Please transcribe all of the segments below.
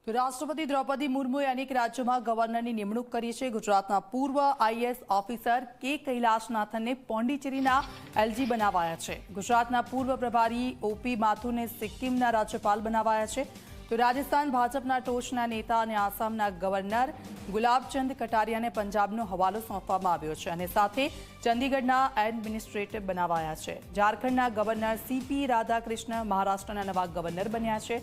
તો રાષ્ટ્રપતિ દ્રૌપદી મુર્મુએ અનેક રાજ્યોમાં ગવર્નરની નિમણૂક કરી છે। ગુજરાતના પૂર્વ આઈએએસ ઓફિસર કે કૈલાશનાથનને પોંડિચેરીના એલજી બનાવાયા છે। ગુજરાતના પૂર્વ પ્રભારી ઓપી માથુરને સિક્કિમના રાજ્યપાલ બનાવાયા છે। તો રાજસ્થાન ભાજપના ટોચના નેતા અને આસામના ગવર્નર ગુલાબચંદ કટારિયાને પંજાબનો હવાલો સોંપવામાં આવ્યો છે અને સાથે ચંદીગઢના એડમિનિસ્ટ્રેટર બનાવાયા છે। ઝારખંડના ગવર્નર સીપી રાધાકૃષ્ણ મહારાષ્ટ્રના નવા ગવર્નર બન્યા છે।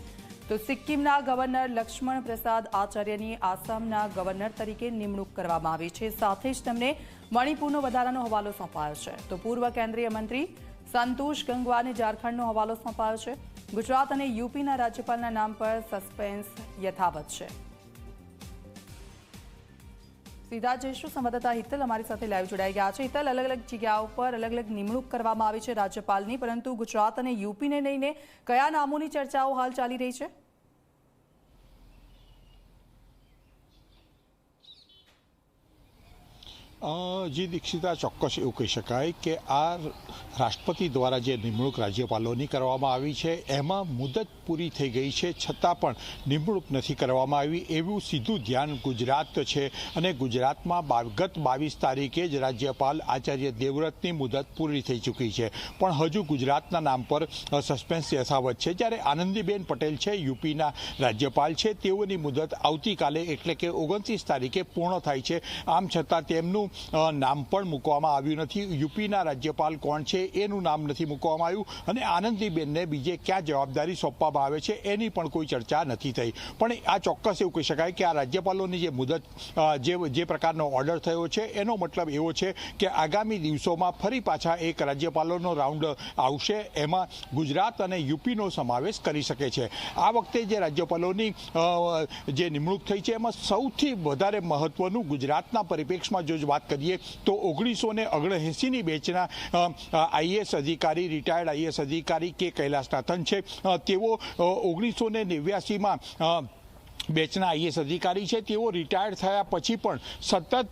તો સિક્કિમના ગવર્નર લક્ષ્મણ પ્રસાદ આચાર્યની આસામના ગવર્નર તરીકે નિમણૂક કરવામાં આવી છે। સાથે જ તેમને મણિપુરનો વધારાનો હવાલો સોંપાયો છે। તો પૂર્વ કેન્દ્રીય મંત્રી સંતોષ ગંગવારને ઝારખંડનો હવાલો સોંપાયો છે। ગુજરાત અને યુપીના રાજ્યપાલના નામ પર સસ્પેન્સ યથાવત છે। સીધા જઈશું સંવાદદાતા હિતલ અમારી સાથે લાઈવ જોડાઈ ગયા છે। હિતલ, અલગ અલગ જગ્યાઓ પર અલગ અલગ નિમણૂક કરવામાં આવી છે રાજ્યપાલની, પરંતુ ગુજરાત અને યુપીને લઈને કયા નામોની ચર્ચાઓ હાલ ચાલી રહી છે? જી દીક્ષિતા, ચોક્કસ એવું કહી શકાય કે આ રાષ્ટ્રપતિ દ્વારા જે નિમણૂક રાજ્યપાલોની કરવામાં આવી છે એમાં મુદત પૂરી થઈ ગઈ છે, છતાં પણ નિમણૂક નથી કરવામાં આવી એવું સીધું ધ્યાન ગુજરાત છે। અને ગુજરાતમાં ગત 22 તારીખે જ રાજ્યપાલ આચાર્ય દેવવ્રતની મુદત પૂરી થઈ ચૂકી છે, પણ હજુ ગુજરાતના નામ પર સસ્પેન્સ યથાવત છે। જ્યારે આનંદીબેન પટેલ છે, યુપીના રાજ્યપાલ છે, તેઓની મુદત આવતીકાલે એટલે કે 29 તારીખે પૂર્ણ થાય છે। આમ છતાં તેમનું નામ પણ મૂકવામાં આવ્યું નથી। યુપીના રાજ્યપાલ કોણ છે એનું નામ નથી મૂકવામાં આવ્યું અને આનંદીબેનને બીજે ક્યાં જવાબદારી સોંપવામાં આવે છે એની પણ કોઈ ચર્ચા નથી થઈ। પણ આ ચોક્કસ એવું કહી શકાય કે આ રાજ્યપાલોની જે મુદત જે પ્રકારનો ઓર્ડર થયો છે એનો મતલબ એવો છે કે આગામી દિવસોમાં ફરી પાછા એક રાજ્યપાલોનો રાઉન્ડ આવશે, એમાં ગુજરાત અને યુપીનો સમાવેશ કરી શકે છે। આ વખતે જે રાજ્યપાલોની જે નિમણૂક થઈ છે એમાં સૌથી વધારે મહત્વનું ગુજરાતના પરિપ્રેક્ષમાં જો વાત કરીએ તો 1979ની બેચના આઈએએસ અધિકારી, રિટાયર્ડ આઈએએસ અધિકારી કે કૈલાશનાથન છે, તેઓ 1989માં બેચના આઈએએસ અધિકારી છે, તેઓ રિટાયર્ડ થયા પછી પણ સતત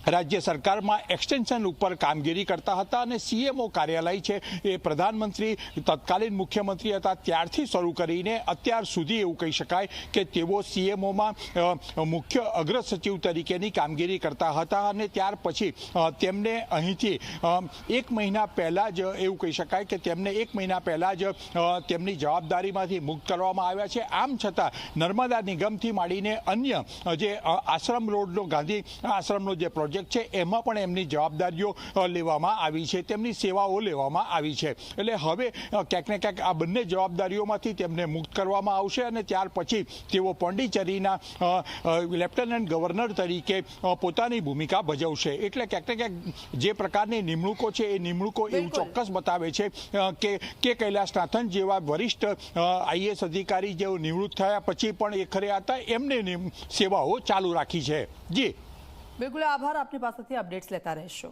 રાજ્ય સરકારમાં એક્સટેન્શન ઉપર કામગીરી કરતા હતા અને સીએમઓ કાર્યાલય છે એ પ્રધાનમંત્રી તત્કાલીન મુખ્યમંત્રી હતા ત્યારથી શરૂ કરીને અત્યાર સુધી એવું કહી શકાય કે તેઓ સીએમઓમાં મુખ્ય અગ્ર સચિવ તરીકેની કામગીરી કરતા હતા અને ત્યાર પછી તેમને અહીંથી 1 મહિના પહેલાં જ એવું કહી શકાય કે તેમને 1 મહિના પહેલાં જ તેમની જવાબદારીમાંથી મુક્ત કરવામાં આવ્યા છે। આમ છતાં નર્મદા નિગમથી માંડીને અન્ય જે આશ્રમ રોડનો ગાંધી આશ્રમનો જે પ્રોજેક્ટ છે એમાં પણ એમની જવાબદારીઓ લેવામાં આવી છે, તેમની સેવાઓ લેવામાં આવી છે। એટલે હવે ક્યાંક ને ક્યાંક આ બંને જવાબદારીઓમાંથી તેમને મુક્ત કરવામાં આવશે અને ત્યાર પછી તેઓ પોંડિચેરીના લેફ્ટનન્ટ ગવર્નર તરીકે પોતાની ભૂમિકા ભજવશે। એટલે ક્યાંક ને ક્યાંક જે પ્રકારની નિમણૂકો છે એ નિમણૂકો એવું ચોક્કસ બતાવે છે કે કૈલાશનાથન જેવા વરિષ્ઠ આઈએએસ અધિકારી જેઓ નિવૃત્ત થયા પછી પણ એ ખરે હતા, એમને સેવાઓ ચાલુ રાખી છે। જી બિલકુલ, આભાર, આપની પાસેથી અપડેટ્સ લેતા રહેશો।